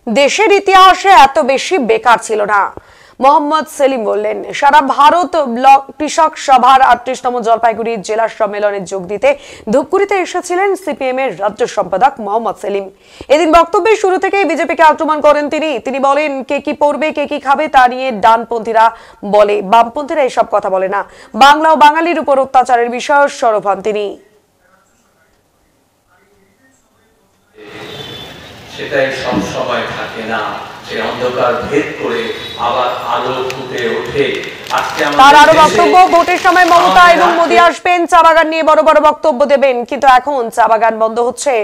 দেশের ইতিহাসে এত বেশি বেকার ছিল না, মোহাম্মদ সেলিম বললেন। সারা ভারত ব্লক কৃষক সভার 38তম জলপাইগুড়ি জেলা সম্মেলনে যোগ দিতে ধূপগুড়িতে এসেছিলেন সিপিএম এর রাজ্য সম্পাদক মোহাম্মদ সেলিম। এদিন বক্তব্যের শুরু থেকেই বিজেপিকে আক্রমণ করেন তিনি বলেন, কে কি পড়বে কে কি খাবে তা নিয়ে ডানপন্থীরা বলে, বামপন্থীরা এসব কথা বলে না। বাংলা ও বাঙালির উপর অত্যাচারের বিষয়ে সরব হন তিনি। সেটাই সব সময় থাকে না, সে অন্ধকার ভেদ করে আবার আলো ফুটে ওঠে। তার আরো বক্তব্য, ভোটের সময় মমতা এবং মোদী আসবেন, চা বাগান নিয়ে বড় বড় বক্তব্য দেবেন, কিন্তু এখন চা বাগান বন্ধ হচ্ছে।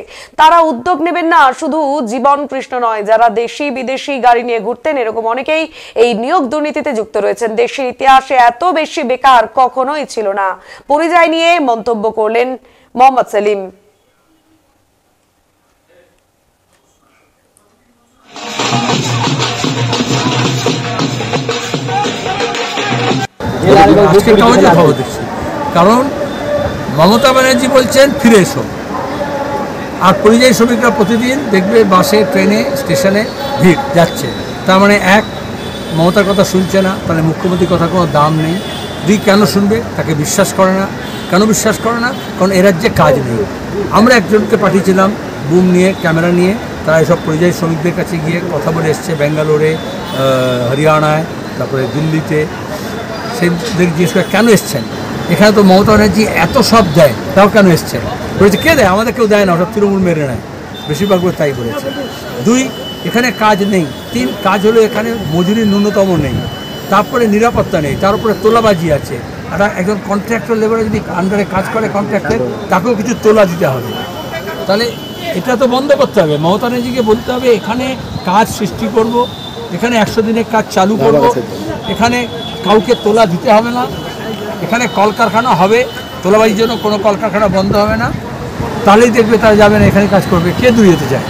তারা উদ্যোগ নেবেন না। শুধু জীবন কৃষ্ণ নয়, যারা দেশি বিদেশি গাড়ি নিয়ে ঘুরতেন এরকম অনেকেই এই নিয়োগ দুর্নীতিতে যুক্ত রয়েছেন। দেশের ইতিহাসে এত বেশি বেকার কখনোই ছিল না। পরিযায়ী নিয়ে মন্তব্য করলেন মোহাম্মদ সেলিম। কারণ মমতা ব্যানার্জি বলছেন ফিরে এসো, আর পরিযায়ী শ্রমিকরা প্রতিদিন দেখবে বাসে ট্রেনে স্টেশনে ভিড় যাচ্ছে। তার মানে এক, মমতার কথা শুনছে না, তাহলে মুখ্যমন্ত্রীর কথা কোনো দাম নেই। দুই, কেন শুনবে? তাকে বিশ্বাস করে না। কেন বিশ্বাস করে না? কারণ এ রাজ্যে কাজ নেই। আমরা একজনকে পাঠিয়েছিলাম বুম নিয়ে, ক্যামেরা নিয়ে, তারা এসব পরিযায়ী শ্রমিকদের কাছে গিয়ে কথা বলে এসছে, ব্যাঙ্গালোরে, হরিয়ানায়, তারপরে দিল্লিতে। সেদের জিজ্ঞেস করে কেন এসছেন, এখানে তো মমতা ব্যানার্জি এত সব দেয়, তাও কেন এসছেন? বলেছে কে দেয়? আমাদের কেউ দেয় না, সব তৃণমূল মেরে নেয়। বেশিরভাগগুলো তাই বলেছে। দুই, এখানে কাজ নেই। তিন, কাজ হলো এখানে মজুরির ন্যূনতম নেই, তারপরে নিরাপত্তা নেই, তার উপরে তোলাবাজি আছে। আর একজন কন্ট্রাক্টর লেবারে যদি আন্ডারে কাজ করে কন্ট্রাক্টর, তাকেও কিছু তোলা দিতে হবে। তাহলে এটা তো বন্ধ করতে হবে। মমতা ব্যানার্জিকে বলতে হবে এখানে কাজ সৃষ্টি করব, এখানে 100 দিনের কাজ চালু করব, এখানে কাউকে তোলা দিতে হবে না, এখানে কলকারখানা হবে, তোলাবাজির জন্য কোনো কলকারখানা বন্ধ হবে না। তাহলেই দেখবে তারা যাবে না, এখানে কাজ করবে। কে দূরে যেতে চায়?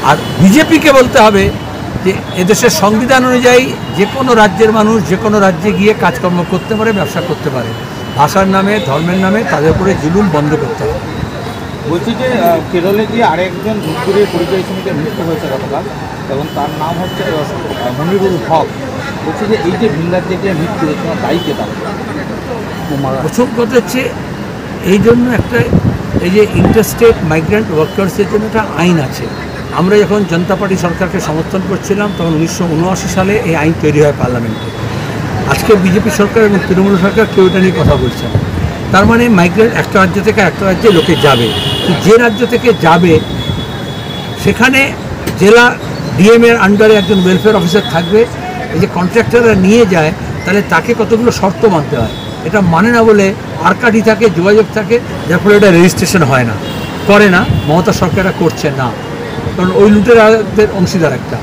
আর বিজেপিকে বলতে হবে যে এদেশের সংবিধান অনুযায়ী যে কোনো রাজ্যের মানুষ যে কোনো রাজ্যে গিয়ে কাজকর্ম করতে পারে, ব্যবসা করতে পারে। ভাষার নামে, ধর্মের নামে তাদের উপরে জুলুম বন্ধ করতে হবে। বলছি যে কেরলে গিয়ে আরেকজন ধূপগুড়ির পরিযায়ী শ্রমিকের মৃত্যু হয়েছে গতকাল, এবং তার নাম হচ্ছে মনিরুল হক। বলছি যে এই যে ভিন রাজ্যে গিয়ে মৃত্যু হয়েছে, দায়ী কে? তার প্রথম কথা হচ্ছে এই জন্য একটা, এই যে ইন্টারস্টেট মাইগ্রেন্ট ওয়ার্কার্সের জন্য একটা আইন আছে। আমরা যখন জনতা পার্টি সরকারকে সমর্থন করছিলাম তখন 1979 সালে এই আইন তৈরি হয় পার্লামেন্টে। আজকে বিজেপি সরকার এবং তৃণমূল সরকার কেউ এটা নিয়ে কথা বলছে না। তার মানে মাইগ্রেন্ট একটা রাজ্য থেকে একটা রাজ্যে লোকে যাবে, যে রাজ্য থেকে যাবে সেখানে জেলা ডিএম এর আন্ডারে একজন ওয়েলফেয়ার অফিসার থাকবে। এই যে কন্ট্রাক্টররা নিয়ে যায়, তাহলে তাকে কতগুলো শর্ত মানতে হয়। এটা মানে না বলে আরকাঠি থাকে, যোগাযোগ থাকে, যার ফলে এটা রেজিস্ট্রেশন হয় না, করে না। মমতা সরকার এটা করছে না, কারণ ওই লুটেরাদের অংশীদার একটা।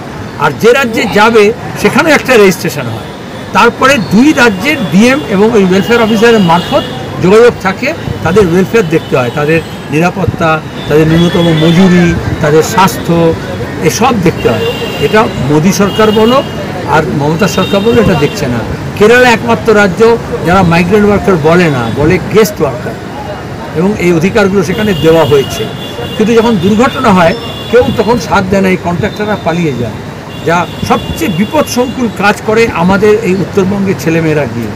আর যে রাজ্যে যাবে সেখানে একটা রেজিস্ট্রেশন হয়, তারপরে দুই রাজ্যের ডিএম এবং ওই ওয়েলফেয়ার অফিসারের মারফত যোগাযোগ থাকে, তাদের ওয়েলফেয়ার দেখতে হয়, তাদের নিরাপত্তা, তাদের ন্যূনতম মজুরি, তাদের স্বাস্থ্য, এসব দেখতে হয়। এটা মোদী সরকার বলো আর মমতা সরকার বলো, এটা দেখছে না। কেরালা একমাত্র রাজ্য যারা মাইগ্রেন্ট ওয়ার্কার বলে না, বলে গেস্ট ওয়ার্কার, এবং এই অধিকারগুলো সেখানে দেওয়া হয়েছে। কিন্তু যখন দুর্ঘটনা হয় কেউ তখন সাথ দেয় না, এই কন্ট্রাক্টররা পালিয়ে যায়। যা সবচেয়ে বিপদসংকুল কাজ করে আমাদের এই উত্তরবঙ্গের ছেলেমেয়েরা গিয়ে।